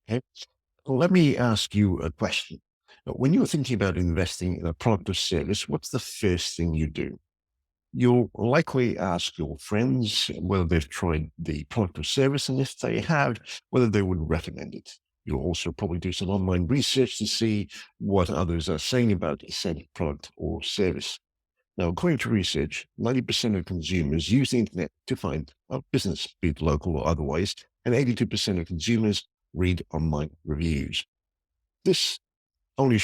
Okay. Well, let me ask you a question. When you're thinking about investing in a product or service, what's the first thing you do? You'll likely ask your friends whether they've tried the product or service, and if they have, whether they would recommend it. You'll also probably do some online research to see what others are saying about said product or service. Now, according to research, 90% of consumers use the internet to find a business, be it local or otherwise, and 82% of consumers read online reviews. This only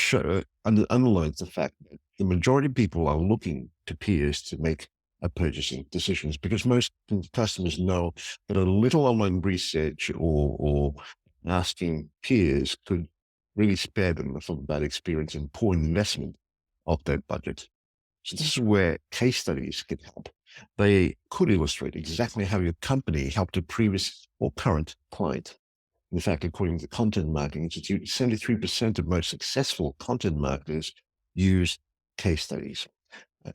underlines the fact that the majority of people are looking to peers to make purchasing decisions, because most customers know that a little online research or asking peers could really spare them from a bad experience and poor investment of their budget. So this is where case studies can help. They could illustrate exactly how your company helped a previous or current client. In fact, according to the Content Marketing Institute, 73% of most successful content marketers use case studies.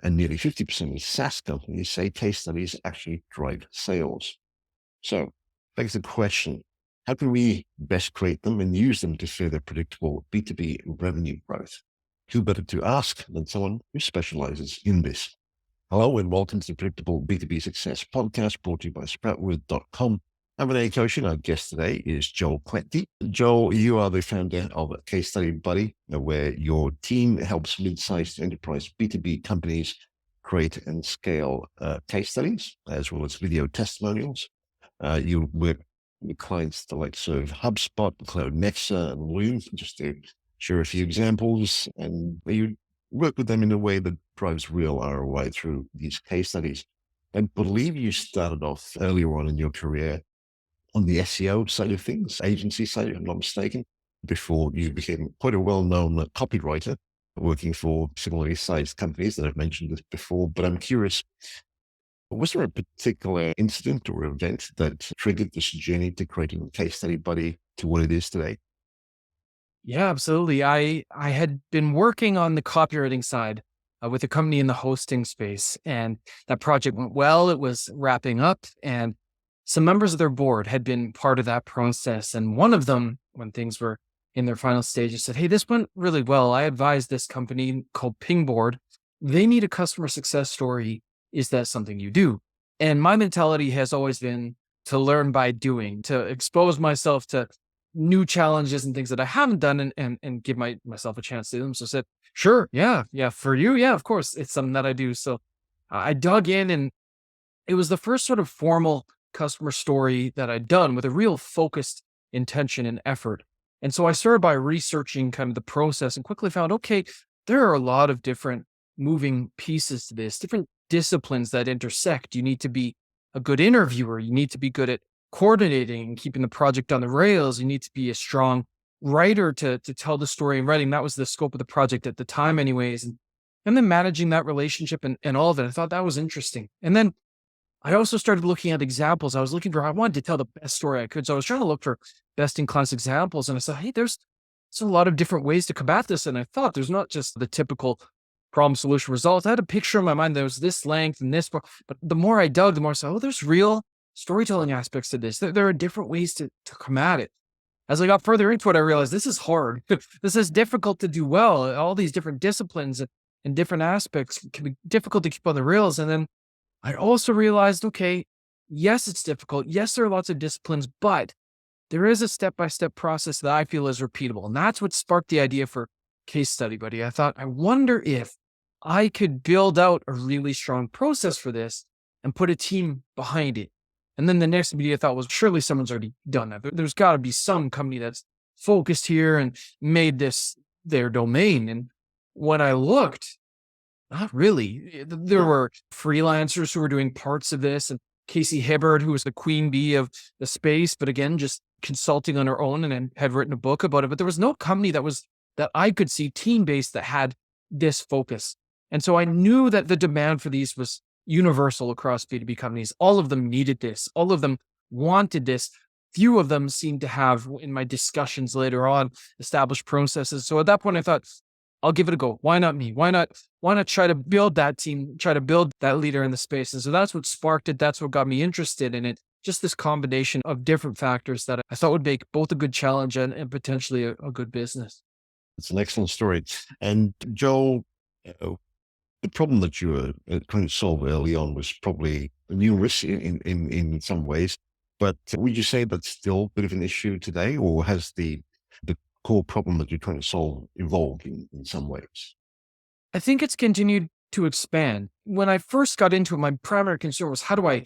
And nearly 50% of SaaS companies say case studies actually drive sales. So, begs the question, how can we best create them and use them to further predictable B2B revenue growth? Who better to ask than someone who specializes in this? Hello and welcome to the Predictable B2B Success podcast brought to you by Sproutword.com. I'm Vinay Koshy, and our guest today is Joel Klettke. Joel, you are the founder of Case Study Buddy, where your team helps mid-sized enterprise B2B companies create and scale case studies, as well as video testimonials. You work with clients the likes of HubSpot, Cloud Nexa, and Loom, just to share a few examples, and you work with them in a way that drives real ROI through these case studies. I believe you started off earlier on in your career on the SEO side of things, agency side, if I'm not mistaken, before you became quite a well-known copywriter working for similarly sized companies that I've mentioned this before. But I'm curious, was there a particular incident or event that triggered this journey to creating Case Study Buddy to what it is today? Yeah, absolutely. I had been working on the copywriting side with a company in the hosting space, and that project went well. It was wrapping up, and some members of their board had been part of that process. And one of them, when things were in their final stages, said, "Hey, this went really well. I advised this company called Pingboard. They need a customer success story. Is that something you do?" And my mentality has always been to learn by doing, to expose myself to new challenges and things that I haven't done and give myself a chance to do them. So I said, sure. Yeah. For you. Yeah, of course. It's something that I do. So I dug in, and it was the first sort of formal customer story that I'd done with a real focused intention and effort. And so I started by researching kind of the process and quickly found, okay, there are a lot of different moving pieces to this, different disciplines that intersect. You need to be a good interviewer. You need to be good at coordinating and keeping the project on the rails. You need to be a strong writer to tell the story in writing. That was the scope of the project at the time anyways. And then managing that relationship and all of it. I thought that was interesting. And then I also started looking at examples. I wanted to tell the best story I could. So I was trying to look for best in class examples. And I said, hey, there's a lot of different ways to combat this. And I thought there's not just the typical problem solution results. I had a picture in my mind that was this length and this, but the more I dug, the more I said, oh, there's real storytelling aspects to this. There are different ways to come at it. As I got further into it, I realized this is hard. This is difficult to do well. All these different disciplines and different aspects can be difficult to keep on the rails. And then I also realized, okay, yes, it's difficult. Yes, there are lots of disciplines, but there is a step-by-step process that I feel is repeatable. And that's what sparked the idea for Case Study Buddy. I thought, I wonder if I could build out a really strong process for this and put a team behind it. And then the next immediate thought was, surely someone's already done that. There's got to be some company that's focused here and made this their domain. And when I looked, not really. There were freelancers who were doing parts of this, and Casey Hibbard, who was the queen bee of the space, but again, just consulting on her own and had written a book about it. But there was no company that I could see team-based that had this focus. And so I knew that the demand for these was universal across B2B companies. All of them needed this. All of them wanted this. Few of them seemed to have, in my discussions later on, established processes. So at that point, I thought, I'll give it a go. Why not me? Why not try to build that team, try to build that leader in the space? And so that's what sparked it. That's what got me interested in it. just this combination of different factors that I thought would make both a good challenge and potentially a good business. It's an excellent story. And Joel, uh, the problem that you were trying to solve early on was probably numerous in some ways. But would you say that's still a bit of an issue today, or has the core problem that you're trying to solve evolved in some ways? I think it's continued to expand. When I first got into it, my primary concern was how do I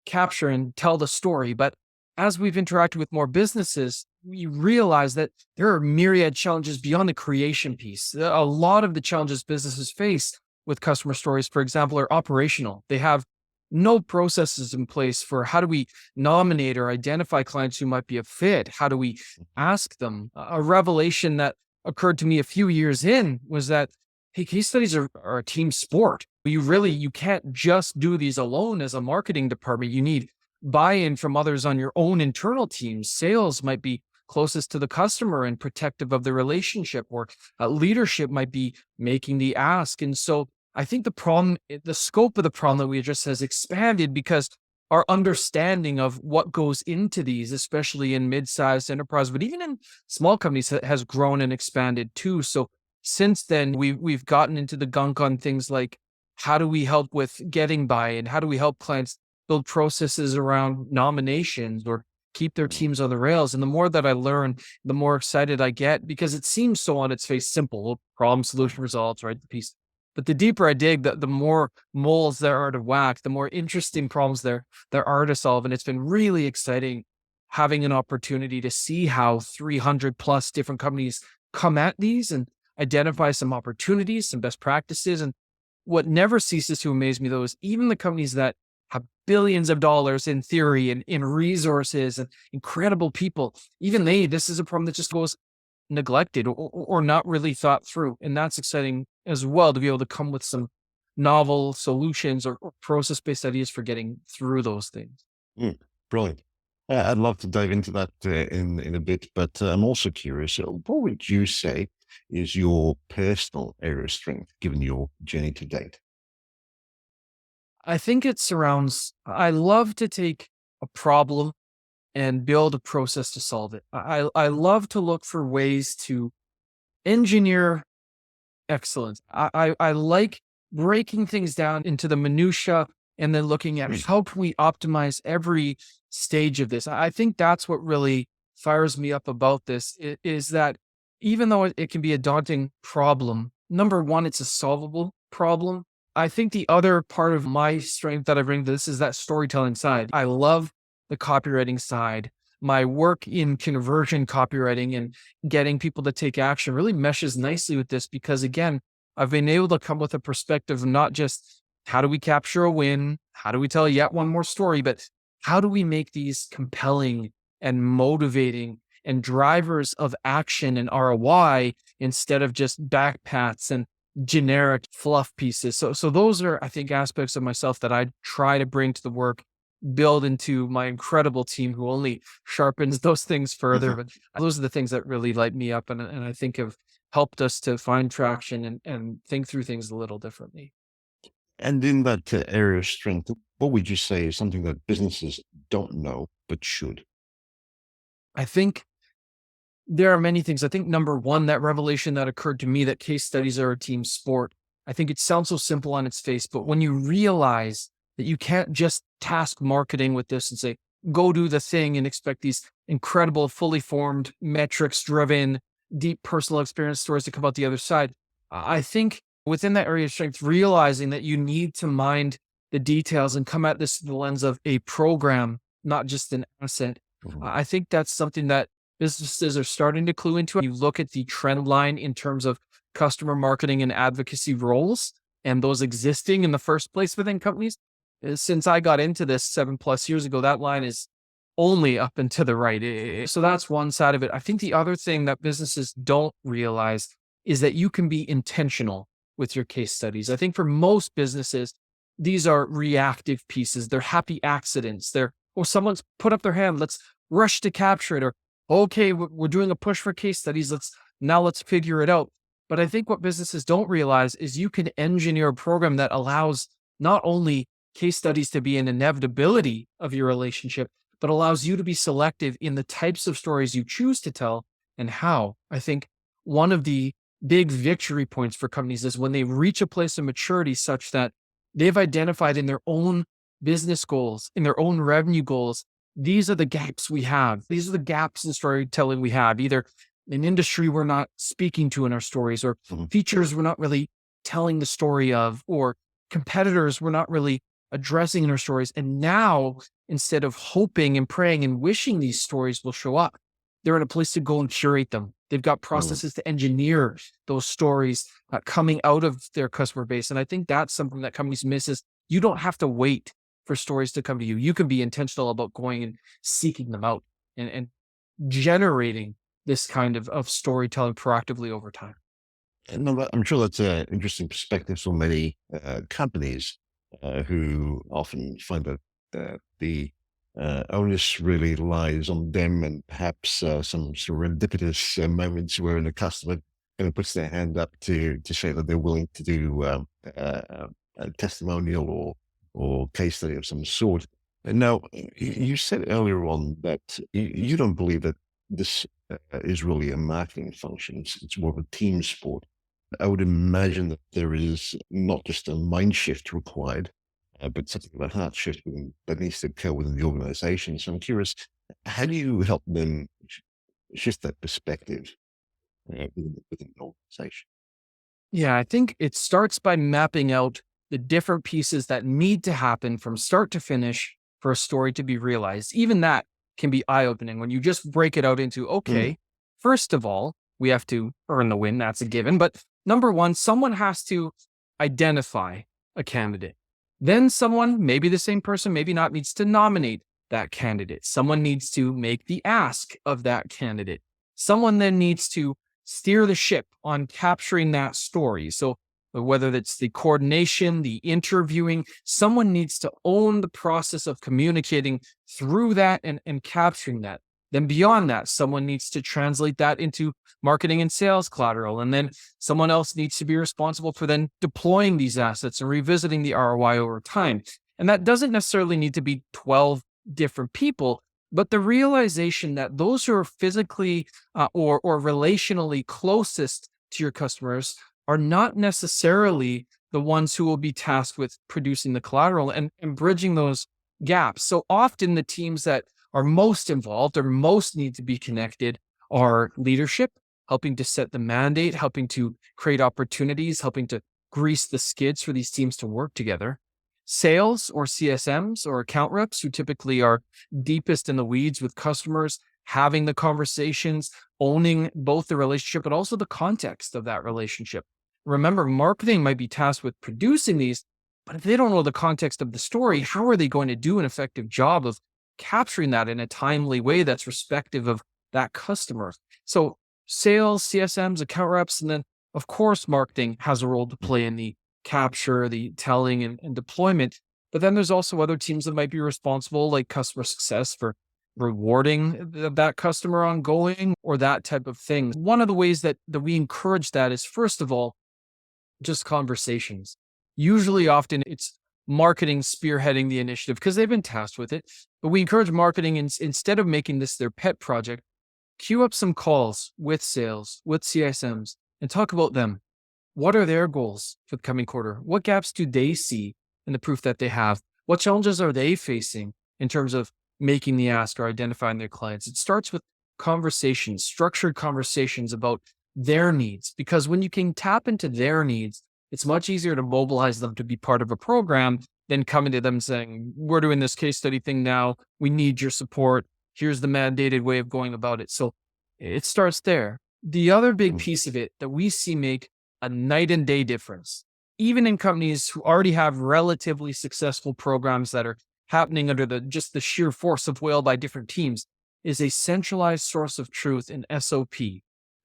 capture and tell the story? But as we've interacted with more businesses, we realize that there are myriad challenges beyond the creation piece. A lot of the challenges businesses face with customer stories, for example, are operational. They have no processes in place for how do we nominate or identify clients who might be a fit? How do we ask them? A revelation that occurred to me a few years in was that hey, case studies are a team sport. You can't just do these alone as a marketing department. You need buy-in from others on your own internal teams. Sales might be closest to the customer and protective of the relationship, or leadership might be making the ask. And so I think the scope of the problem that we address has expanded because our understanding of what goes into these, especially in mid-sized enterprise, but even in small companies, has grown and expanded too. So since then, we've gotten into the gunk on things like how do we help with getting buy-in? How do we help clients build processes around nominations or keep their teams on the rails? And the more that I learn, the more excited I get because it seems so on its face simple, problem, solution, results, right? The piece. But the deeper I dig, the more moles there are to whack, the more interesting problems there are to solve. And it's been really exciting having an opportunity to see how 300 plus different companies come at these and identify some opportunities, some best practices. And what never ceases to amaze me, though, is even the companies that have billions of dollars in theory and in resources and incredible people, even this is a problem that just goes neglected or not really thought through. And that's exciting as well to be able to come with some novel solutions or process based ideas for getting through those things. Mm, brilliant. I'd love to dive into that in a bit, but I'm also curious. What would you say is your personal area of strength, given your journey to date? I think it surrounds, I love to take a problem and build a process to solve it. I love to look for ways to engineer excellence. I like breaking things down into the minutia and then looking at how can we optimize every stage of this. I think that's what really fires me up about this is that even though it can be a daunting problem, number one, it's a solvable problem. I think the other part of my strength that I bring to this is that storytelling side. I love the copywriting side. My work in conversion copywriting and getting people to take action really meshes nicely with this because, again, I've been able to come with a perspective of not just how do we capture a win, how do we tell yet one more story, but how do we make these compelling and motivating and drivers of action and ROI instead of just backpats and generic fluff pieces. So those are, I think, aspects of myself that I try to bring to the work, build into my incredible team who only sharpens those things further. But those are the things that really light me up and I think have helped us to find traction and think through things a little differently. And in that area of strength, what would you say is something that businesses don't know but should? I think there are many things. I think number one, that revelation that occurred to me that case studies are a team sport. I think it sounds so simple on its face, but when you realize that you can't just task marketing with this and say, go do the thing and expect these incredible, fully formed, metrics driven, deep personal experience stories to come out the other side. I think within that area of strength, realizing that you need to mind the details and come at this through the lens of a program, not just an asset. Mhm. I think that's something that businesses are starting to clue into. You look at the trend line in terms of customer marketing and advocacy roles and those existing in the first place within companies. Since I got into this 7+ years ago, that line is only up and to the right. So that's one side of it. I think the other thing that businesses don't realize is that you can be intentional with your case studies. I think for most businesses, these are reactive pieces. They're happy accidents. Someone's put up their hand. Let's rush to capture it. Or, okay, we're doing a push for case studies. Let's figure it out. But I think what businesses don't realize is you can engineer a program that allows not only case studies to be an inevitability of your relationship, but allows you to be selective in the types of stories you choose to tell and how. I think one of the big victory points for companies is when they reach a place of maturity such that they've identified in their own business goals, in their own revenue goals, these are the gaps we have. These are the gaps in storytelling we have, either an industry we're not speaking to in our stories, or Mhm. features we're not really telling the story of, or competitors we're not really addressing in our stories. And now, instead of hoping and praying and wishing these stories will show up, they're in a place to go and curate them. They've got Mhm. processes to engineer those stories coming out of their customer base. And I think that's something that companies miss is you don't have to wait for stories to come to you. You can be intentional about going and seeking them out and generating this kind of storytelling proactively over time. And no, I'm sure that's an interesting perspective for many companies who often find that the onus really lies on them, and perhaps some serendipitous moments where the customer kind of puts their hand up to say that they're willing to do a testimonial or case study of some sort. And now, you said earlier on that you don't believe that this is really a marketing function. It's more of a team sport. I would imagine that there is not just a mind shift required, but something of a heart shift that needs to occur within the organization. So I'm curious, how do you help them shift that perspective within an organization? Yeah, I think it starts by mapping out the different pieces that need to happen from start to finish for a story to be realized. Even that can be eye opening when you just break it out into, Mm, okay, first of all, we have to earn the win. That's a given. But number one, someone has to identify a candidate. Then someone, maybe the same person, maybe not, needs to nominate that candidate. Someone needs to make the ask of that candidate. Someone then needs to steer the ship on capturing that story. So whether it's the coordination, the interviewing, someone needs to own the process of communicating through that and capturing that. Then beyond that, someone needs to translate that into marketing and sales collateral. And then someone else needs to be responsible for then deploying these assets and revisiting the ROI over time. And that doesn't necessarily need to be 12 different people, but the realization that those who are physically or relationally closest to your customers are not necessarily the ones who will be tasked with producing the collateral and bridging those gaps. So often the teams that are most involved or most need to be connected are leadership, helping to set the mandate, helping to create opportunities, helping to grease the skids for these teams to work together. Sales or CSMs or account reps who typically are deepest in the weeds with customers, having the conversations, owning both the relationship, but also the context of that relationship. Remember, marketing might be tasked with producing these, but if they don't know the context of the story, how are they going to do an effective job of capturing that in a timely way that's respective of that customer? So, sales, CSMs, account reps, and then, of course, marketing has a role to mm, play in the capture, the telling, and deployment. But then there's also other teams that might be responsible, like customer success, for rewarding that customer ongoing or that type of thing. One of the ways that we encourage that is, first of all, just conversations. Usually, often it's marketing spearheading the initiative because they've been tasked with it. But we encourage marketing instead of making this their pet project, queue up some calls with sales, with CSMs, and talk about them. What are their goals for the coming quarter? What gaps do they see in the proof that they have? What challenges are they facing in terms of making the ask or identifying their clients? It starts with conversations, structured conversations about their needs, because when you can tap into their needs, it's much easier to mobilize them to be part of a program than coming to them saying, we're doing this case study thing now. We need your support. Here's the mandated way of going about it. So it starts there. The other big mm, piece of it that we see make a night and day difference, even in companies who already have relatively successful programs that are happening under the sheer force of will by different teams, is a centralized source of truth in SOP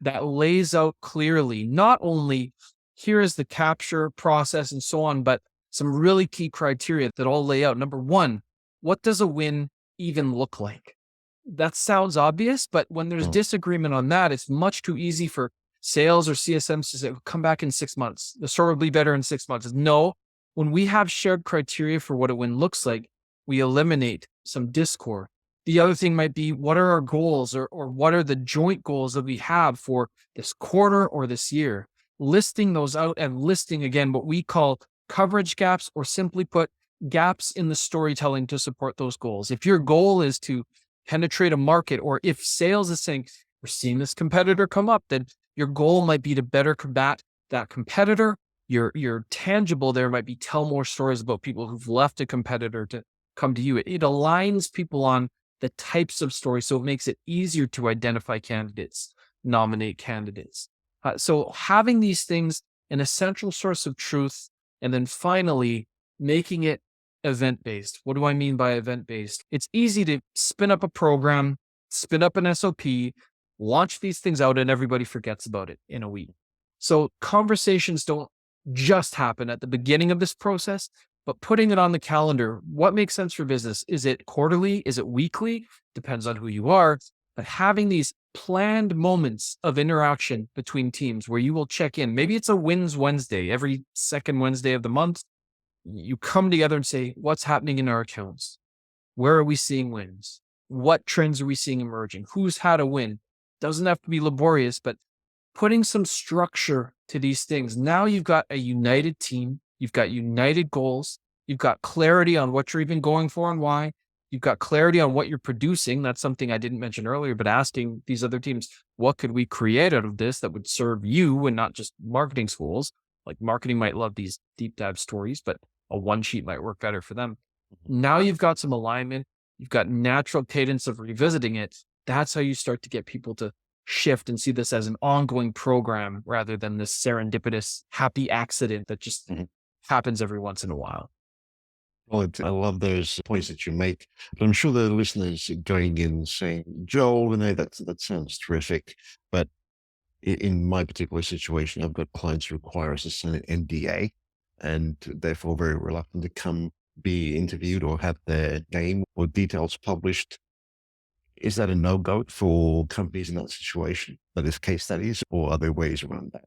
that lays out clearly not only here is the capture process and so on, but some really key criteria that all lay out. Number one, what does a win even look like? That sounds obvious, but when there's mm, disagreement on that, it's much too easy for sales or CSMs to say, come back in 6 months. The store will be better in 6 months. No, when we have shared criteria for what a win looks like, we eliminate some discord. The other thing might be, what are our goals, or what are the joint goals that we have for this quarter or this year? Listing those out and listing again what we call coverage gaps, or simply put, gaps in the storytelling to support those goals. If your goal is to penetrate a market, or if sales is saying, we're seeing this competitor come up, then your goal might be to better combat that competitor. Your tangible there might be tell more stories about people who've left a competitor to come to you. It aligns people on the types of stories, so it makes it easier to identify candidates, nominate candidates. So having these things, an essential source of truth, and then finally making it event-based. What do I mean by event-based? It's easy to spin up a program, spin up an SOP, launch these things out, and everybody forgets about it in a week. So conversations don't just happen at the beginning of this process, but putting it on the calendar, what makes sense for business? Is it quarterly? Is it weekly? Depends on who you are. But having these planned moments of interaction between teams where you will check in, maybe it's a wins Wednesday, every second Wednesday of the month. You come together and say, what's happening in our accounts? Where are we seeing wins? What trends are we seeing emerging? Who's had a win? Doesn't have to be laborious, but putting some structure to these things. Now you've got a united team. You've got united goals. You've got clarity on what you're even going for and why. You've got clarity on what you're producing. That's something I didn't mention earlier, but asking these other teams, what could we create out of this that would serve you and not just marketing schools? Like marketing might love these deep dive stories, but a one sheet might work better for them. Now you've got some alignment. You've got natural cadence of revisiting it. That's how you start to get people to shift and see this as an ongoing program rather than this serendipitous happy accident that just happens every once in a while. Well, I love those points that you make. But I'm sure the listeners are going in saying, Joel, Vinay, that sounds terrific. But in my particular situation, I've got clients who require us to sign an NDA and therefore very reluctant to come be interviewed or have their name or details published. Is that a no-go for companies in that situation, that is case studies, or are there ways around that?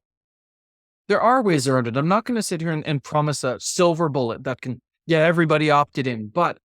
There are ways around it. I'm not going to sit here and promise a silver bullet that can, everybody opted in. But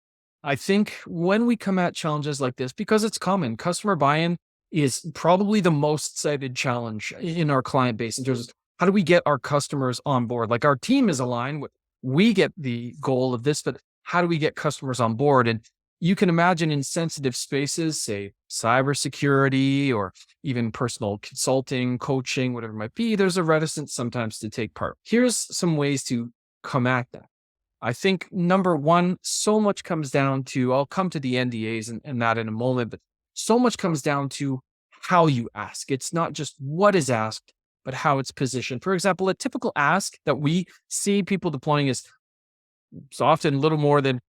I think when we come at challenges like this, because it's common, customer buy-in is probably the most cited challenge in our client base in terms of how do we get our customers on board? Like our team is aligned with, we get the goal of this, but how do we get customers on board? And you can imagine in sensitive spaces, say cybersecurity or even personal consulting, coaching, whatever it might be, there's a reticence sometimes to take part. Here's some ways to come at that. I think number one, so much comes down to, I'll come to the NDAs and that in a moment, but so much comes down to how you ask. It's not just what is asked, but how it's positioned. For example, a typical ask that we see people deploying is so often a little more than,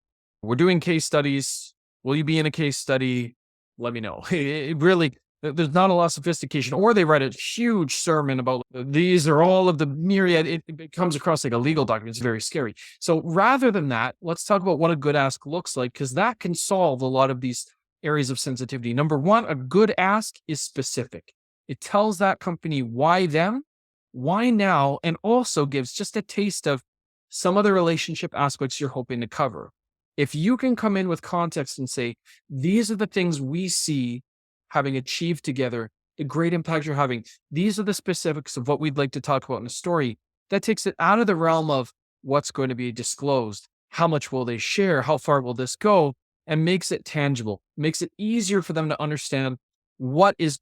we're doing case studies. Will you be in a case study? Let me know. It really, there's not a lot of sophistication. Or they write a huge sermon about these are all of the myriad. It comes across like a legal document. It's very scary. So rather than that, let's talk about what a good ask looks like, because that can solve a lot of these areas of sensitivity. Number one, a good ask is specific. It tells that company why them, why now, and also gives just a taste of some of the relationship aspects you're hoping to cover. If you can come in with context and say, these are the things we see having achieved together, the great impact you're having, these are the specifics of what we'd like to talk about in a story, that takes it out of the realm of what's going to be disclosed, how much will they share, how far will this go, and makes it tangible, makes it easier for them to understand what is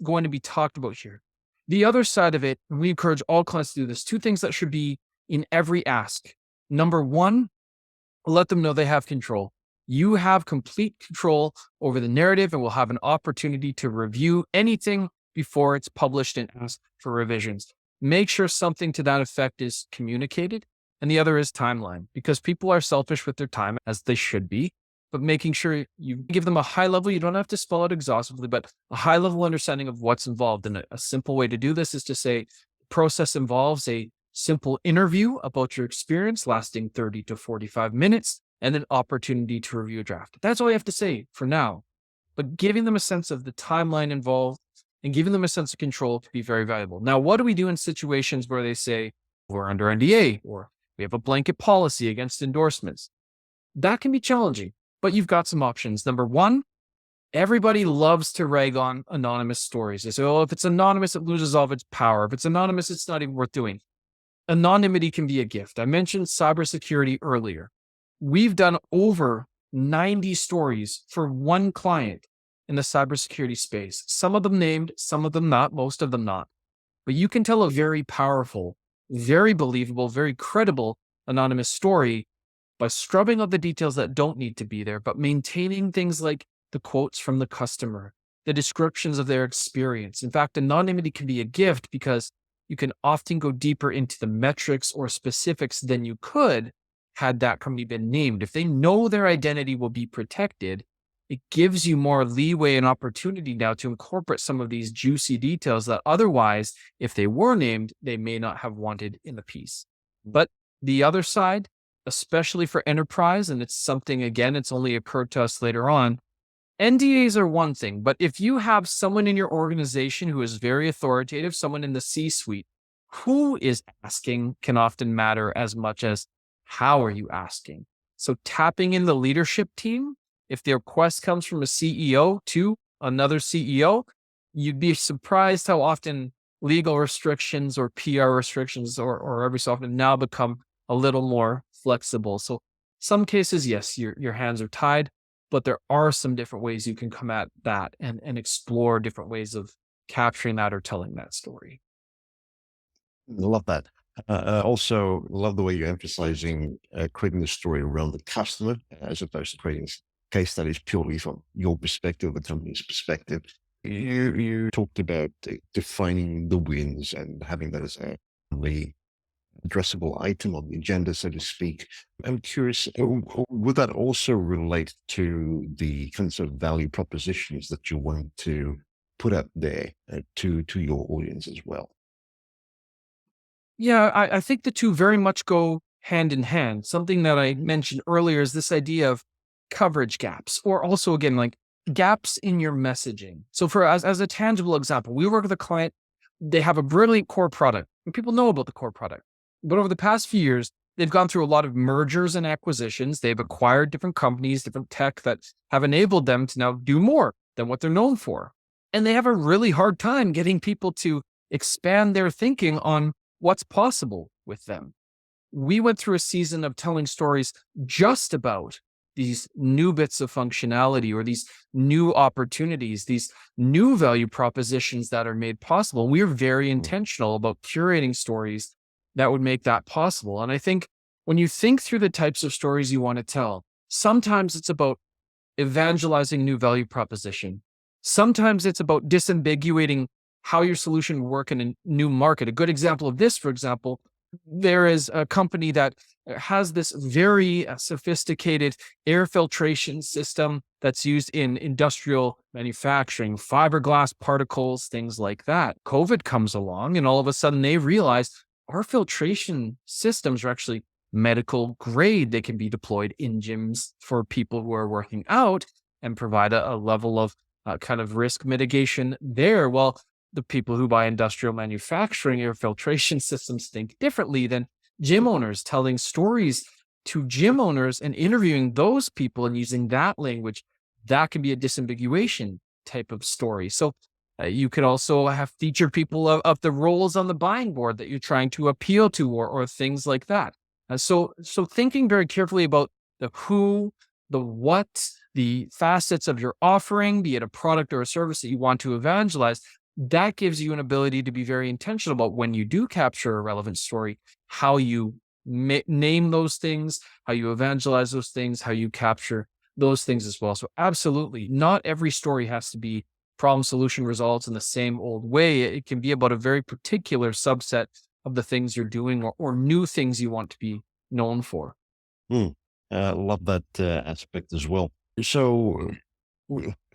going to be talked about here. The other side of it, and we encourage all clients to do this, two things that should be in every ask. Number one, let them know they have control. You have complete control over the narrative and will have an opportunity to review anything before it's published and asked for revisions. Make sure something to that effect is communicated. And the other is timeline, because people are selfish with their time, as they should be, but making sure you give them a high level, you don't have to spell it exhaustively, but a high level understanding of what's involved. And a simple way to do this is to say, the process involves a simple interview about your experience lasting 30 to 45 minutes and an opportunity to review a draft. That's all you have to say for now. But giving them a sense of the timeline involved and giving them a sense of control can be very valuable. Now, what do we do in situations where they say we're under NDA or we have a blanket policy against endorsements? That can be challenging, but you've got some options. Number one, Everybody loves to rag on anonymous stories. They say, oh, if it's anonymous, it loses all of its power. If it's anonymous, it's not even worth doing. Anonymity can be a gift. I mentioned cybersecurity earlier. We've done over 90 stories for one client in the cybersecurity space. Some of them named, some of them not, most of them not. But you can tell a very powerful, very believable, very credible anonymous story by scrubbing out the details that don't need to be there, but maintaining things like the quotes from the customer, the descriptions of their experience. In fact, anonymity can be a gift because you can often go deeper into the metrics or specifics than you could had that company been named. If they know their identity will be protected, it gives you more leeway and opportunity now to incorporate some of these juicy details that otherwise, if they were named, they may not have wanted in the piece. But the other side, especially for enterprise, and it's something, again, it's only occurred to us later on, NDAs are one thing, but if you have someone in your organization who is very authoritative, someone in the C-suite, who is asking can often matter as much as how are you asking. So tapping in the leadership team, if the request comes from a CEO to another CEO, you'd be surprised how often legal restrictions or PR restrictions or every so often now become a little more flexible. So some cases, yes, your hands are tied, but there are some different ways you can come at that and explore different ways of capturing that or telling that story. I love that. Also, love the way you're emphasizing creating the story around the customer as opposed to creating case studies purely from your perspective, the company's perspective. You talked about defining the wins and having that as a the addressable item on the agenda, so to speak. I'm curious, would that also relate to the kinds of value propositions that you want to put out there to your audience as well? Yeah, I think the two very much go hand in hand. Something that I mentioned earlier is this idea of coverage gaps, or also again, like gaps in your messaging. So for as a tangible example, we work with a client, they have a brilliant core product, and people know about the core product. But over the past few years, they've gone through a lot of mergers and acquisitions. They've acquired different companies, different tech that have enabled them to now do more than what they're known for. And they have a really hard time getting people to expand their thinking on what's possible with them. We went through a season of telling stories just about these new bits of functionality or these new opportunities, these new value propositions that are made possible. We are very Mm. intentional about curating stories that would make that possible. And I think when you think through the types of stories you want to tell, sometimes it's about evangelizing new value proposition. Sometimes it's about disambiguating how your solution would work in a new market. A good example of this, for example, there is a company that has this very sophisticated air filtration system that's used in industrial manufacturing, fiberglass particles, things like that. COVID comes along, and all of a sudden they realize our filtration systems are actually medical grade. They can be deployed in gyms for people who are working out and provide a level of kind of risk mitigation there. Well, the people who buy industrial manufacturing air filtration systems think differently than gym owners, telling stories to gym owners and interviewing those people and using that language. That can be a disambiguation type of story. So you could also have feature people of the roles on the buying board that you're trying to appeal to, or things like that. So thinking very carefully about the who, the what, the facets of your offering, be it a product or a service that you want to evangelize, that gives you an ability to be very intentional about when you do capture a relevant story, how you name those things, how you evangelize those things, how you capture those things as well. So absolutely, not every story has to be problem solution results in the same old way. It can be about a very particular subset of the things you're doing, or new things you want to be known for. Mm. Love that aspect as well. So,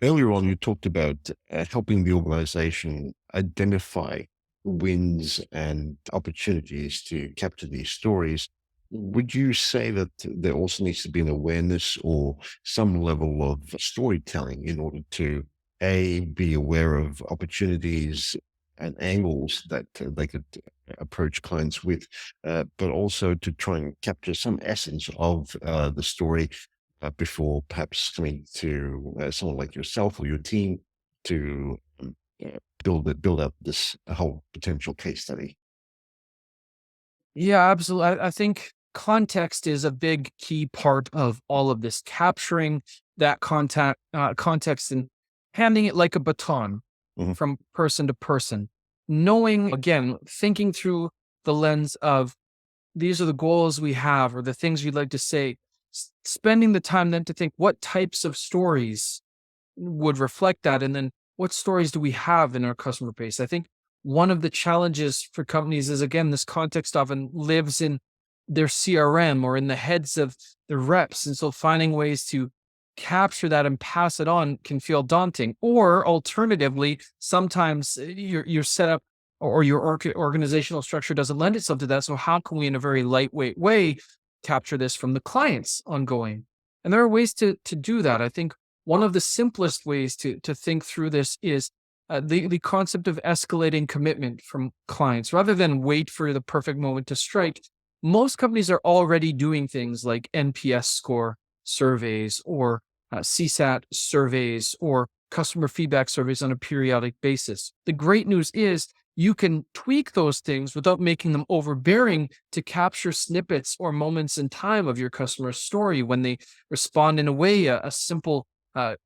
earlier on, you talked about helping the organization identify wins and opportunities to capture these stories. Would you say that there also needs to be an awareness or some level of storytelling in order to be aware of opportunities and angles that they could approach clients with, but also to try and capture some essence of the story before perhaps coming to someone like yourself or your team to build up this whole potential case study? Yeah, absolutely. I think context is a big key part of all of this, capturing that context and handing it like a baton Hmm. from person to person. Knowing, again, thinking through the lens of these are the goals we have or the things we'd like to say, spending the time then to think what types of stories would reflect that. And then what stories do we have in our customer base? I think one of the challenges for companies is, again, this context often lives in their CRM or in the heads of the reps. And so finding ways to capture that and pass it on can feel daunting. Or alternatively, sometimes your setup or your organizational structure doesn't lend itself to that. So how can we, in a very lightweight way, capture this from the clients ongoing? And there are ways to do that. I think one of the simplest ways to think through this is the concept of escalating commitment from clients rather than wait for the perfect moment to strike. Most companies are already doing things like NPS score surveys or CSAT surveys or customer feedback surveys on a periodic basis. The great news is you can tweak those things without making them overbearing to capture snippets or moments in time of your customer's story when they respond in a way, a simple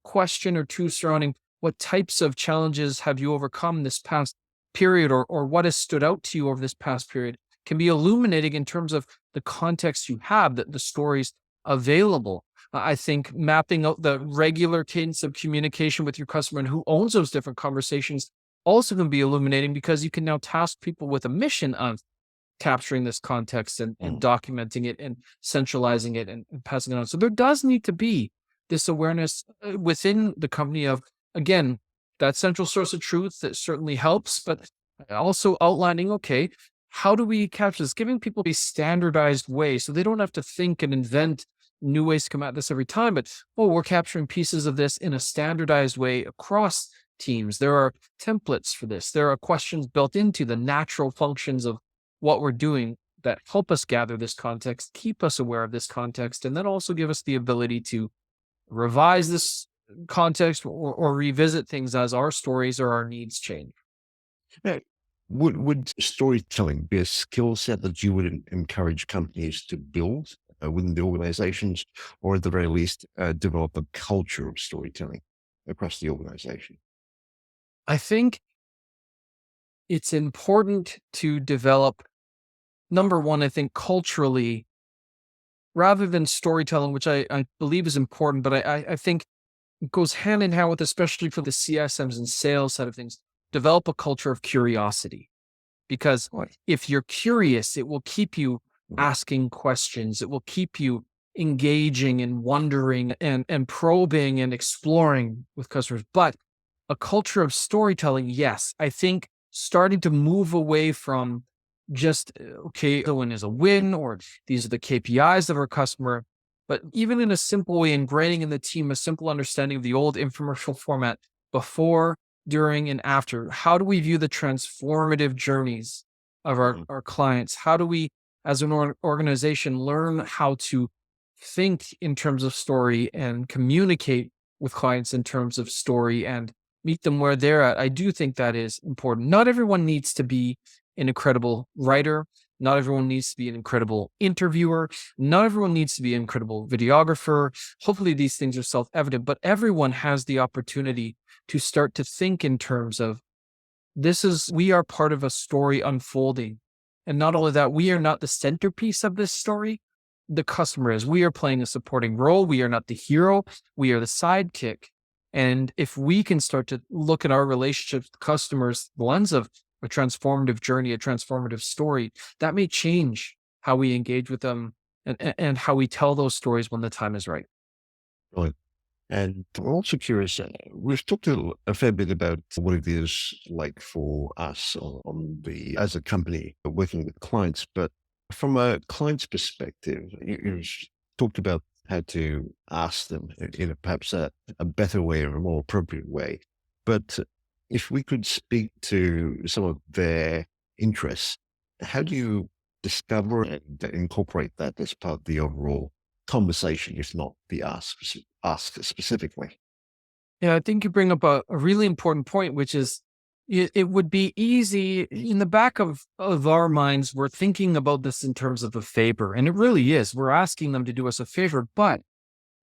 question or two surrounding what types of challenges have you overcome this past period, or what has stood out to you over this past period can be illuminating in terms of the context you have, the stories available. I think mapping out the regular cadence of communication with your customer and who owns those different conversations also can be illuminating because you can now task people with a mission of capturing this context and Mm. documenting it and centralizing it and passing it on. So there does need to be this awareness within the company of, again, that central source of truth that certainly helps, but also outlining, okay, how do we capture this? Giving people a standardized way so they don't have to think and invent new ways to come at this every time, but oh, we're capturing pieces of this in a standardized way across teams. There are templates for this. There are questions built into the natural functions of what we're doing that help us gather this context, keep us aware of this context, and then also give us the ability to revise this context or revisit things as our stories or our needs change. Now, would storytelling be a skill set that you would encourage companies to build within the organizations, or at the very least, develop a culture of storytelling across the organization? I think it's important to develop, number one, I think culturally, rather than storytelling, which I believe is important, but I think it goes hand in hand with, especially for the CSMs and sales side of things, develop a culture of curiosity. Because Right. if you're curious, it will keep you Mm. asking questions. It will keep you engaging and wondering and probing and exploring with customers. But a culture of storytelling, yes, I think starting to move away from just, okay, the win is a win, or these are the KPIs of our customer, but even in a simple way, ingraining in the team a simple understanding of the old infomercial format before, during, and after. How do we view the transformative journeys of Mhm. our clients? How do we, as an organization, learn how to think in terms of story and communicate with clients in terms of story and meet them where they're at? I do think that is important. Not everyone needs to be an incredible writer. Not everyone needs to be an incredible interviewer. Not everyone needs to be an incredible videographer. Hopefully, these things are self evident, but everyone has the opportunity to start to think in terms of we are part of a story unfolding. And not only that, we are not the centerpiece of this story. The customer is. We are playing a supporting role. We are not the hero. We are the sidekick. And if we can start to look at our relationships with customers, the lens of a transformative journey, a transformative story, that may change how we engage with them and how we tell those stories when the time is right. Right. And I'm also curious, we've talked a fair bit about what it is like for us as a company working with clients, but from a client's perspective, you've talked about how to ask them in perhaps a better way or a more appropriate way. But if we could speak to some of their interests, how do you discover and incorporate that as part of the overall conversation, if not the ask specifically. Yeah, I think you bring up a really important point, which is it would be easy in the back of our minds. We're thinking about this in terms of a favor, and it really is. We're asking them to do us a favor. But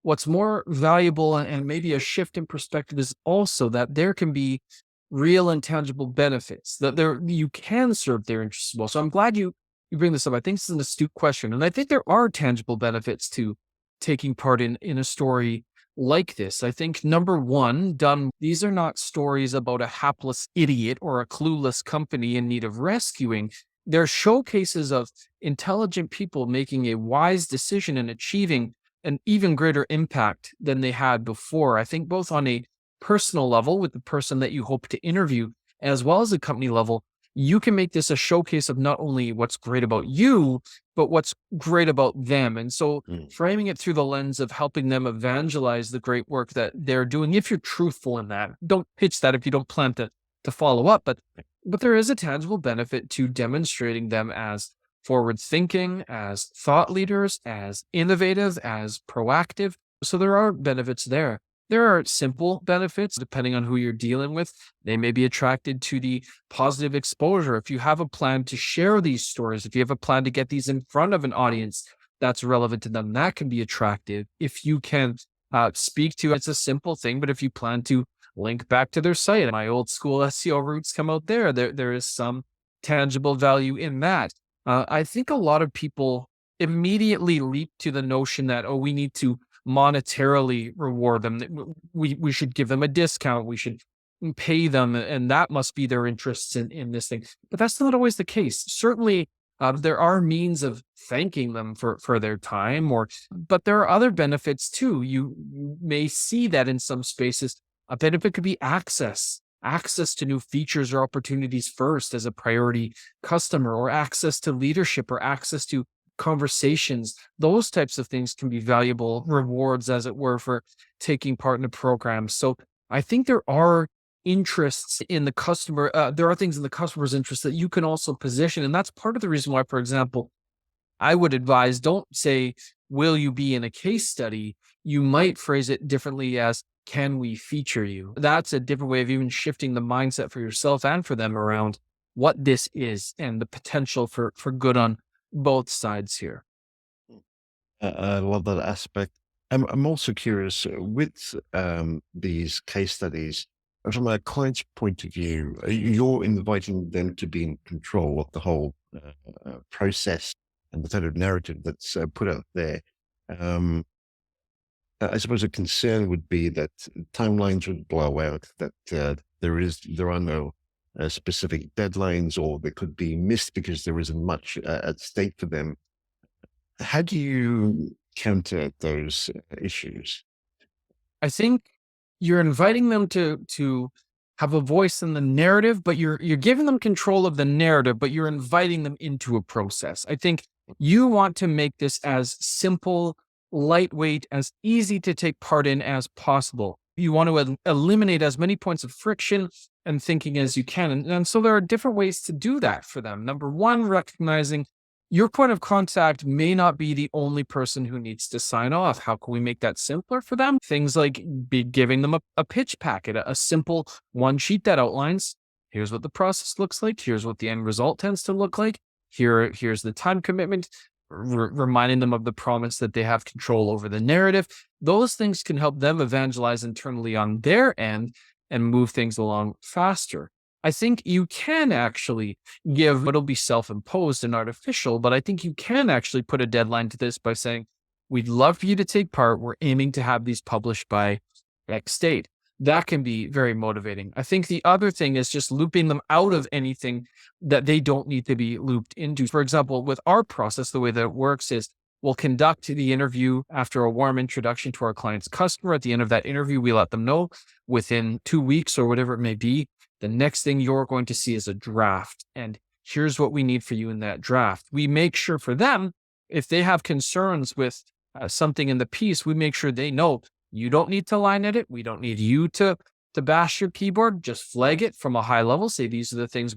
what's more valuable and maybe a shift in perspective is also that there can be real and tangible benefits that there you can serve their interests well. So I'm glad you bring this up. I think this is an astute question, and I think there are tangible benefits to taking part in a story like this. I think number one, done, these are not stories about a hapless idiot or a clueless company in need of rescuing. They're showcases of intelligent people making a wise decision and achieving an even greater impact than they had before. I think both on a personal level with the person that you hope to interview, as well as a company level, you can make this a showcase of not only what's great about you, but what's great about them. And so Mm. framing it through the lens of helping them evangelize the great work that they're doing, if you're truthful in that, don't pitch that if you don't plan to follow up. But there is a tangible benefit to demonstrating them as forward thinking, as thought leaders, as innovative, as proactive. So there are benefits there. There are simple benefits depending on who you're dealing with. They may be attracted to the positive exposure. If you have a plan to share these stories, if you have a plan to get these in front of an audience that's relevant to them, that can be attractive. If you can speak to, it's a simple thing, but if you plan to link back to their site, my old school SEO roots come out there. There is some tangible value in that. I think a lot of people immediately leap to the notion that, oh, we need to monetarily reward them. We should give them a discount. We should pay them, and that must be their interests in this thing. But that's not always the case. Certainly, there are means of thanking them for their time, but there are other benefits too. You may see that in some spaces, a benefit could be access to new features or opportunities first as a priority customer, or access to leadership, or access to conversations. Those types of things can be valuable rewards, as it were, for taking part in a program. So I think there are interests in the customer. There are things in the customer's interest that you can also position. And that's part of the reason why, for example, I would advise, don't say, will you be in a case study? You might phrase it differently as, can we feature you? That's a different way of even shifting the mindset for yourself and for them around what this is and the potential for good on both sides here. I love that aspect. I'm also curious with these case studies, from a client's point of view, you're inviting them to be in control of the whole process and the sort of narrative that's put out there. Um, I suppose a concern would be that timelines would blow out, that there are no specific deadlines, or they could be missed because there isn't much at stake for them. How do you counter those issues? I think you're inviting them to have a voice in the narrative, but you're giving them control of the narrative, but you're inviting them into a process. I think you want to make this as simple, lightweight, as easy to take part in as possible. You want to eliminate as many points of friction and thinking as you can. And so there are different ways to do that for them. Number one, recognizing your point of contact may not be the only person who needs to sign off. How can we make that simpler for them? Things like giving them a pitch packet, a simple one sheet that outlines, here's what the process looks like. Here's what the end result tends to look like. Here's the time commitment, reminding them of the promise that they have control over the narrative. Those things can help them evangelize internally on their end and move things along faster. I think you can actually give, it'll be self-imposed and artificial, but I think you can actually put a deadline to this by saying, we'd love for you to take part. We're aiming to have these published by X date. That can be very motivating. I think the other thing is just looping them out of anything that they don't need to be looped into. For example, with our process, the way that it works is we'll conduct the interview after a warm introduction to our client's customer. At the end of that interview, we let them know within 2 weeks or whatever it may be, the next thing you're going to see is a draft. And here's what we need for you in that draft. We make sure for them, if they have concerns with something in the piece, we make sure they know you don't need to line edit. We don't need you to bash your keyboard. Just flag it from a high level. Say, these are the things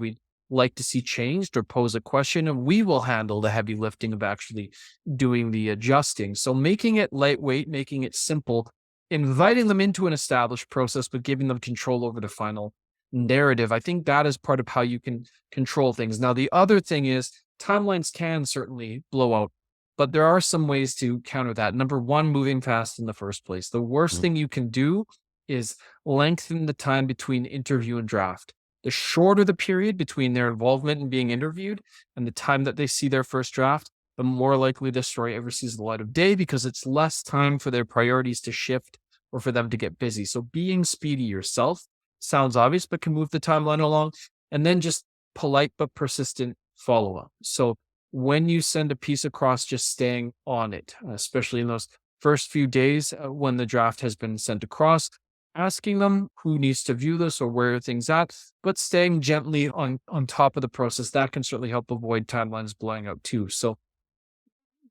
like to see changed or pose a question, and we will handle the heavy lifting of actually doing the adjusting. So making it lightweight, making it simple, inviting them into an established process, but giving them control over the final narrative. I think that is part of how you can control things. Now, the other thing is timelines can certainly blow out, but there are some ways to counter that. Number one, moving fast in the first place. The worst Mhm. thing you can do is lengthen the time between interview and draft. The shorter the period between their involvement in being interviewed and the time that they see their first draft, the more likely the story ever sees the light of day because it's less time for their priorities to shift or for them to get busy. So being speedy yourself sounds obvious, but can move the timeline along. And then just polite but persistent follow up. So when you send a piece across, just staying on it, especially in those first few days when the draft has been sent across, asking them who needs to view this or where are things at, but staying gently on top of the process. That can certainly help avoid timelines blowing out too. So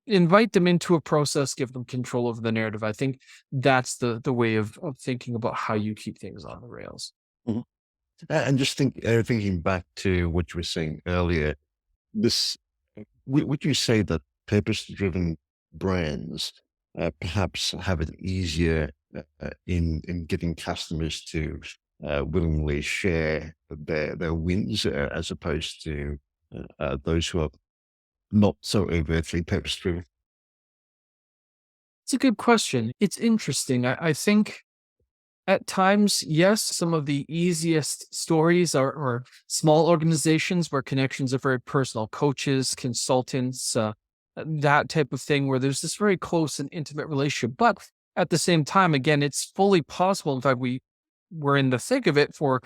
invite them into a process, give them control over the narrative. I think that's the way of thinking about how you keep things on the rails. Mhm. And just thinking back to what you were saying earlier, this would you say that purpose-driven brands perhaps have it easier in getting customers to willingly share their wins as opposed to those who are not so overtly purpose-driven? It's a good question. It's interesting. I think at times, yes, some of the easiest stories are small organizations where connections are very personal, coaches, consultants, that type of thing, where there's this very close and intimate relationship. But at the same time, again, it's fully possible. In fact, we're in the thick of it for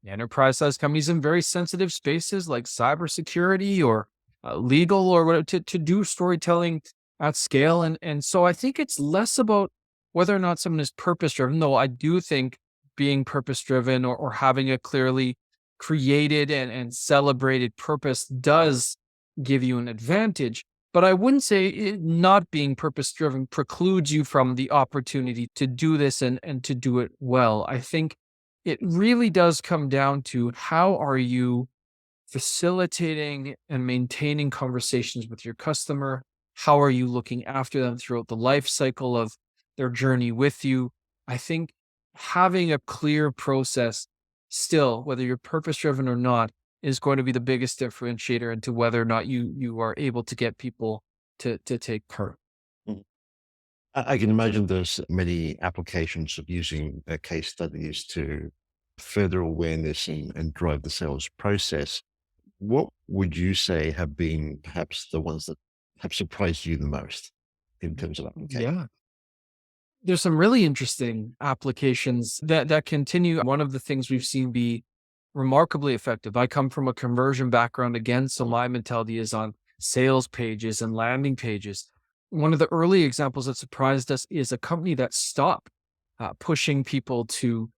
enterprise sized companies in very sensitive spaces like cybersecurity or legal or whatever to do storytelling at scale. And so I think it's less about whether or not someone is purpose driven, though I do think being purpose driven or having a clearly created and celebrated purpose does give you an advantage. But I wouldn't say not being purpose driven precludes you from the opportunity to do this and to do it well. I think it really does come down to how are you facilitating and maintaining conversations with your customer? How are you looking after them throughout the life cycle of their journey with you? I think having a clear process still, whether you're purpose driven or not, is going to be the biggest differentiator into whether or not you are able to get people to take part. Mhm. I can imagine there's many applications of using case studies to further awareness and drive the sales process. What would you say have been perhaps the ones that have surprised you the most in terms of application? Yeah. There's some really interesting applications that continue. One of the things we've seen be remarkably effective. I come from a conversion background again, so my mentality is on sales pages and landing pages. One of the early examples that surprised us is a company that stopped pushing people to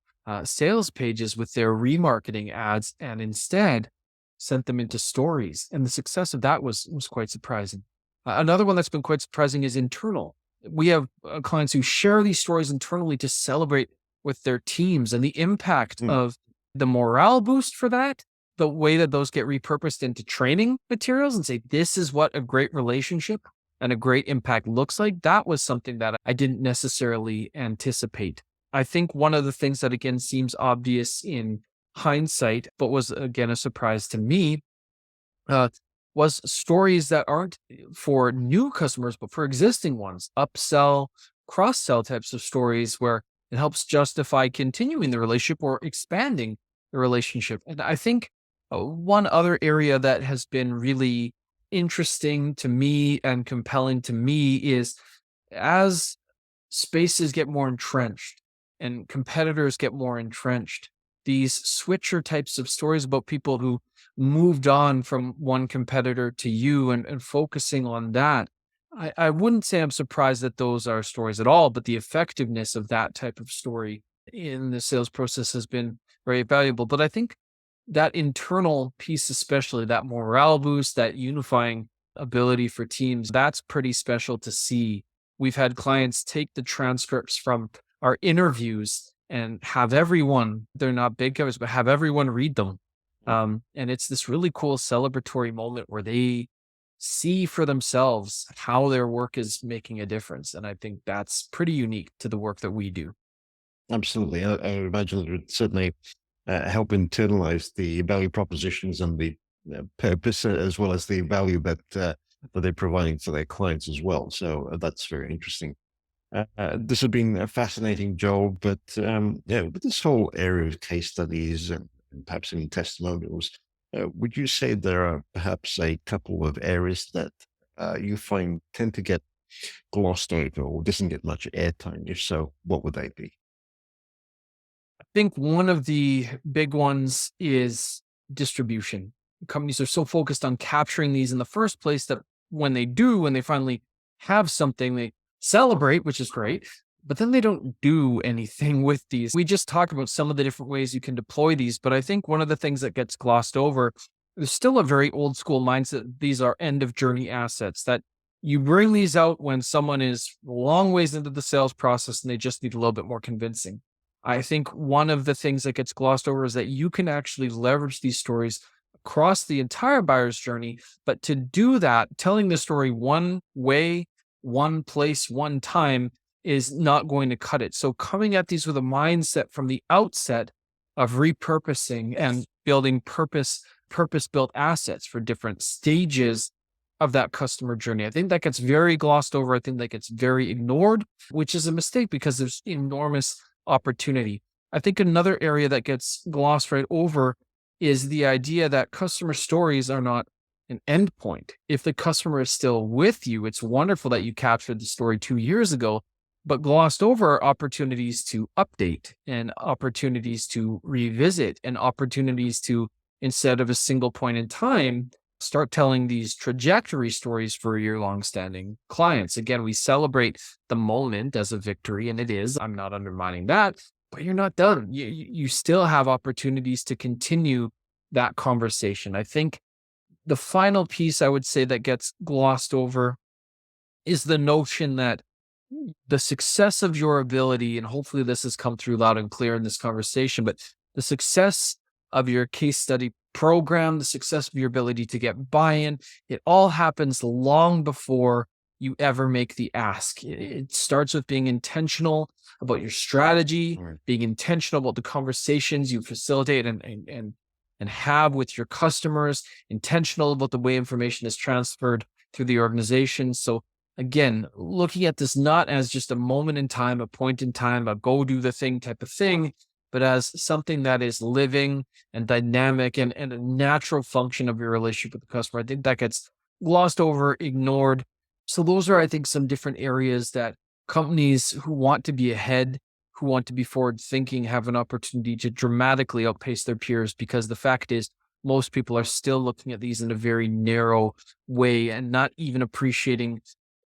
sales pages with their remarketing ads and instead sent them into stories. And the success of that was quite surprising. Another one that's been quite surprising is internal. We have clients who share these stories internally to celebrate with their teams and the impact Mm. of the morale boost for that, the way that those get repurposed into training materials and say, this is what a great relationship and a great impact looks like. That was something that I didn't necessarily anticipate. I think one of the things that again seems obvious in hindsight, but was again a surprise to me, uh, was stories that aren't for new customers, but for existing ones, upsell, cross sell types of stories where it helps justify continuing the relationship or expanding the relationship. And I think one other area that has been really interesting to me and compelling to me is as spaces get more entrenched and competitors get more entrenched, these switcher types of stories about people who moved on from one competitor to you and focusing on that. I wouldn't say I'm surprised that those are stories at all, but the effectiveness of that type of story in the sales process has been very valuable. But I think that internal piece, especially that morale boost, that unifying ability for teams, that's pretty special to see. We've had clients take the transcripts from our interviews and have everyone, they're not big covers, but have everyone read them And it's this really cool celebratory moment where they see for themselves how their work is making a difference. And I think that's pretty unique to the work that we do. Absolutely. I imagine it would certainly help internalize the value propositions and the purpose, as well as the value that they're providing for their clients as well. So that's very interesting. This has been a fascinating, Joel, but yeah, with this whole area of case studies and perhaps even testimonials, would you say there are perhaps a couple of areas that you find tend to get glossed over or doesn't get much airtime? If so, what would they be? I think one of the big ones is distribution. Companies are so focused on capturing these in the first place that when they finally have something, they celebrate, which is great, but then they don't do anything with these. We just talked about some of the different ways you can deploy these, but I think one of the things that gets glossed over, there's still a very old school mindset. These are end of journey assets that you bring these out when someone is a long ways into the sales process and they just need a little bit more convincing. I think one of the things that gets glossed over is that you can actually leverage these stories across the entire buyer's journey. But to do that, telling the story one way, one place, one time is not going to cut it. So coming at these with a mindset from the outset of repurposing and building purpose built assets for different stages of that customer journey. I think that gets very glossed over. I think that gets very ignored, which is a mistake because there's enormous opportunity. I think another area that gets glossed right over is the idea that customer stories are not an endpoint. If the customer is still with you, it's wonderful that you captured the story 2 years ago, but glossed over are opportunities to update and opportunities to revisit and opportunities to, instead of a single point in time, start telling these trajectory stories for your long-standing clients. Again, we celebrate the moment as a victory, and it is. I'm not undermining that, but you're not done. You still have opportunities to continue that conversation. I think the final piece I would say that gets glossed over is the notion that the success of your ability, and hopefully this has come through loud and clear in this conversation, but the success of your case study program, the success of your ability to get buy-in, it all happens long before you ever make the ask. It starts with being intentional about your strategy, Right. being intentional about the conversations you facilitate and have with your customers, intentional about the way information is transferred through the organization. So again, looking at this not as just a moment in time, a point in time, a go do the thing type of thing, but as something that is living and dynamic and a natural function of your relationship with the customer. I think that gets glossed over, ignored. So those are, I think, some different areas that companies who want to be ahead, who want to be forward thinking, have an opportunity to dramatically outpace their peers, because the fact is most people are still looking at these in a very narrow way and not even appreciating,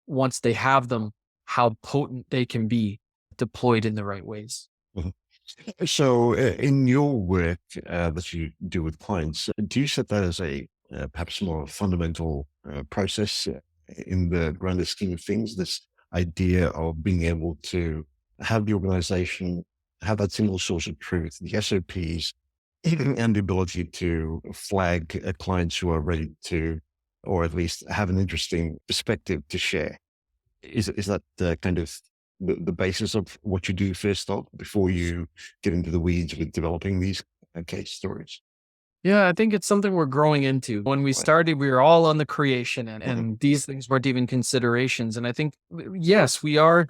once they have them, how potent they can be deployed in the right ways. Mhm. So, in your work that you do with clients, do you set that as a perhaps more fundamental process in the grander scheme of things? This idea of being able to have the organization have that single source of truth, the SOPs, and the ability to flag clients who are ready to, or at least have an interesting perspective to share. Is that kind of the basis of what you do first off before you get into the weeds with developing these case stories? Yeah, I think it's something we're growing into. When we Right. started, we were all on the creation Mhm. and these things weren't even considerations. And I think, yes, we are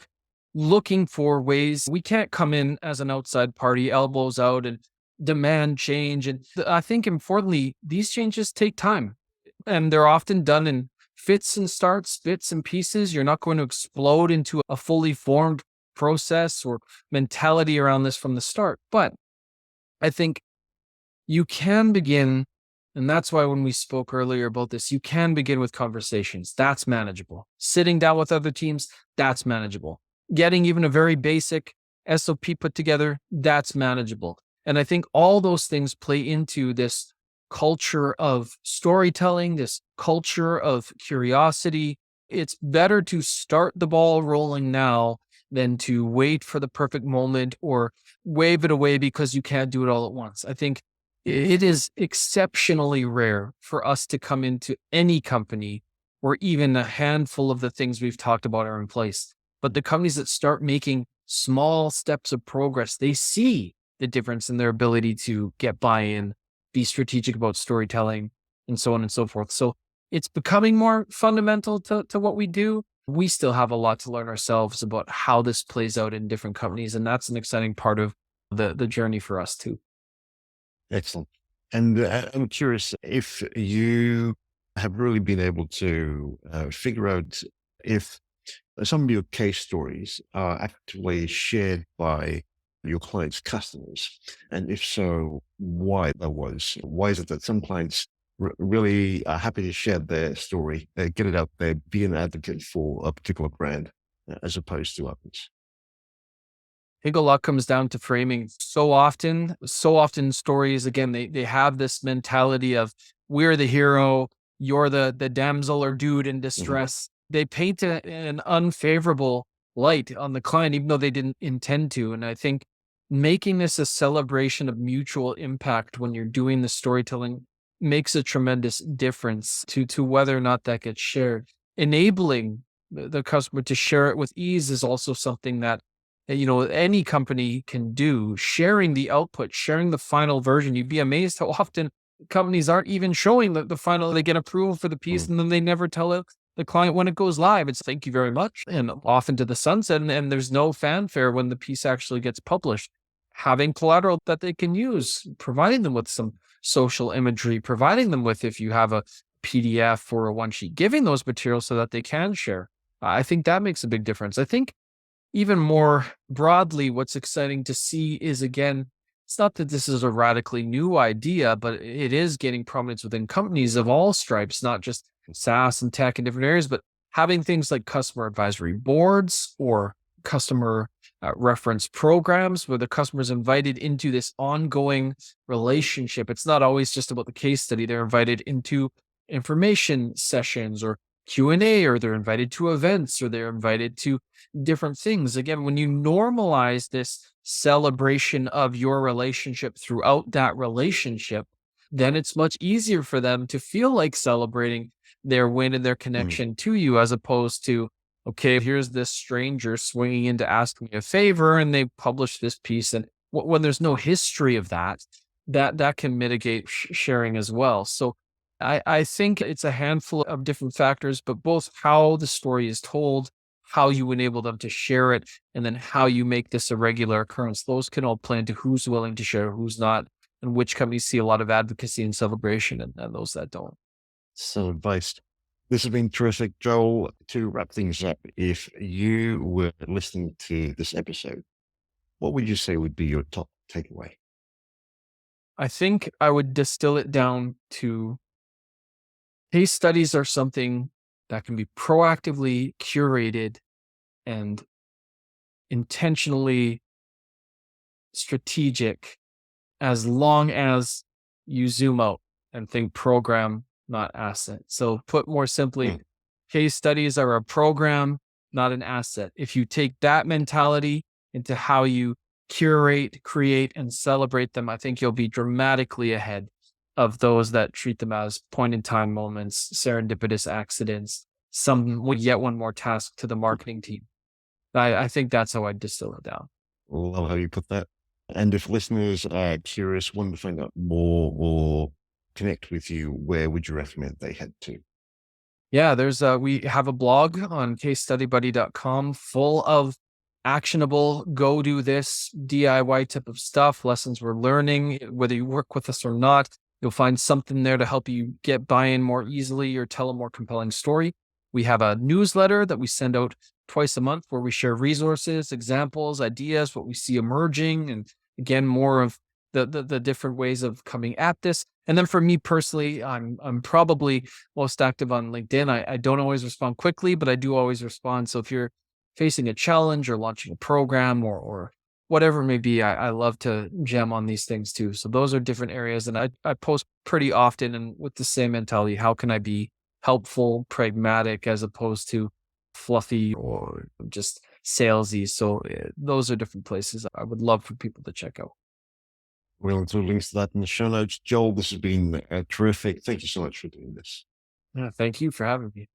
looking for ways. We can't come in as an outside party, elbows out and demand change. And I think importantly, these changes take time and they're often done in fits and starts, bits and pieces. You're not going to explode into a fully formed process or mentality around this from the start. But I think you can begin, and that's why when we spoke earlier about this, you can begin with conversations. That's manageable. Sitting down with other teams, that's manageable. Getting even a very basic SOP put together, that's manageable. And I think all those things play into this culture of storytelling, this culture of curiosity. It's better to start the ball rolling now than to wait for the perfect moment or wave it away because you can't do it all at once. I think It is exceptionally rare for us to come into any company where even a handful of the things we've talked about are in place. But the companies that start making small steps of progress, they see the difference in their ability to get buy-in, be strategic about storytelling, and so on and so forth. So it's becoming more fundamental to what we do. We still have a lot to learn ourselves about how this plays out in different companies. And that's an exciting part of the journey for us too. Excellent. And I'm curious if you have really been able to figure out if some of your case stories are actually shared by your clients' customers. And if so, why that was? Why is it that some clients really are happy to share their story, get it out there, be an advocate for a particular brand as opposed to others? I think a lot comes down to framing. So often stories, again, they have this mentality of we're the hero, you're the damsel or dude in Mhm. distress. They paint an unfavorable light on the client, even though they didn't intend to. And I think making this a celebration of mutual impact when you're doing the storytelling makes a tremendous difference to whether or not that gets shared. Enabling the customer to share it with ease is also something that any company can do. Sharing the output, sharing the final version. You'd be amazed how often companies aren't even showing the final. They get approval for the piece Mm. and then they never tell the client when it goes live. It's thank you very much, and off into the sunset. And there's no fanfare when the piece actually gets published. Having collateral that they can use, providing them with some social imagery, providing them with, if you have a PDF or a one sheet, giving those materials so that they can share. I think that makes a big difference. I think even more broadly, what's exciting to see is, again, it's not that this is a radically new idea, but it is gaining prominence within companies of all stripes, not just SaaS and tech in different areas, but having things like customer advisory boards or customer reference programs where the customer is invited into this ongoing relationship. It's not always just about the case study. They're invited into information sessions or Q&A, or they're invited to events, or they're invited to different things. Again, when you normalize this celebration of your relationship throughout that relationship, then it's much easier for them to feel like celebrating their win and their Mm. connection to you, as opposed to, okay, here's this stranger swinging in to ask me a favor and they publish this piece. And when there's no history of that, that can mitigate sharing as well. So I think it's a handful of different factors, but both how the story is told, how you enable them to share it, and then how you make this a regular occurrence. Those can all play into who's willing to share, who's not, and which companies see a lot of advocacy and celebration, and those that don't. So advice. This has been terrific, Joel. To wrap things up, if you were listening to this episode, what would you say would be your top takeaway? I think I would distill it down to case studies are something that can be proactively curated and intentionally strategic, as long as you zoom out and think program, not asset. So, put more simply, Mm. case studies are a program, not an asset. If you take that mentality into how you curate, create, and celebrate them, I think you'll be dramatically ahead of those that treat them as point in time moments, serendipitous accidents, some yet one more task to the marketing team. I think that's how I distill it down. Love how you put that. And if listeners are curious, want to find out more or connect with you, where would you recommend they head to? Yeah, we have a blog on casestudybuddy.com full of actionable go do this DIY type of stuff, lessons we're learning, whether you work with us or not. You'll find something there to help you get buy-in more easily or tell a more compelling story. We have a newsletter that we send out twice a month where we share resources, examples, ideas, what we see emerging, and again, more of the different ways of coming at this. And then for me personally, I'm probably most active on LinkedIn. I don't always respond quickly, but I do always respond. So if you're facing a challenge or launching a program or whatever it may be, I love to jam on these things too. So those are different areas. And I post pretty often and with the same mentality. How can I be helpful, pragmatic, as opposed to fluffy or just salesy? So those are different places I would love for people to check out. We'll include links to that in the show notes. Joel, this has been terrific. Thank you so much for doing this. Yeah, thank you for having me.